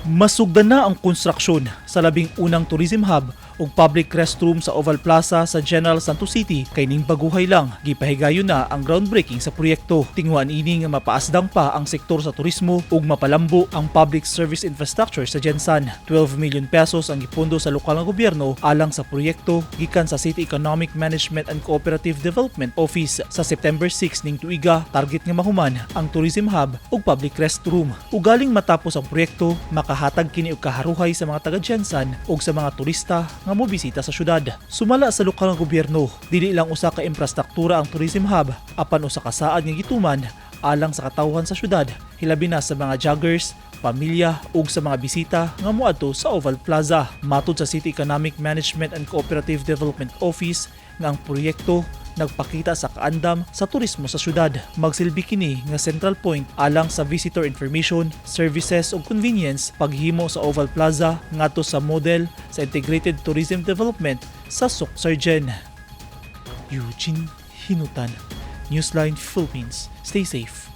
Masugdan na ang konstruksyon sa labing unang tourism hub ug public restroom sa Oval Plaza sa General Santos City kay ning baguhay lang. Gipahigayon na ang groundbreaking sa proyekto. Tinguan ini nga mapaasdang pa ang sektor sa turismo ug mapalambo ang public service infrastructure sa Gensan. 12 million pesos ang gipondo sa lokal nga gobyerno alang sa proyekto gikan sa City Economic Management and Cooperative Development Office. Sa September 6 ning tuiga, target nga mahuman ang tourism hub ug public restroom. Ugaling matapos ang proyekto, makahatag kini og kaharuhay sa mga taga Gensan ug sa mga turista nga mobisita sa syudad. Sumala sa lokal nga gobyerno, dili lang usa ka infrastruktura ang tourism hub, apan usa ka saad nga gituman alang sa katawhan sa syudad, hilabi na sa mga joggers, pamilya ug sa mga bisita nga moadto sa Oval Plaza. Matud sa City Economic Management and Cooperative Development Office nga ang proyekto nagpakita sa kaandam sa turismo sa syudad. Magsilbi kini nga central point alang sa visitor information, services ug convenience paghimo sa Oval Plaza ngadto sa model sa integrated tourism development sa Suksurgen. Eugene Hinutan, Newsline Philippines. Stay safe.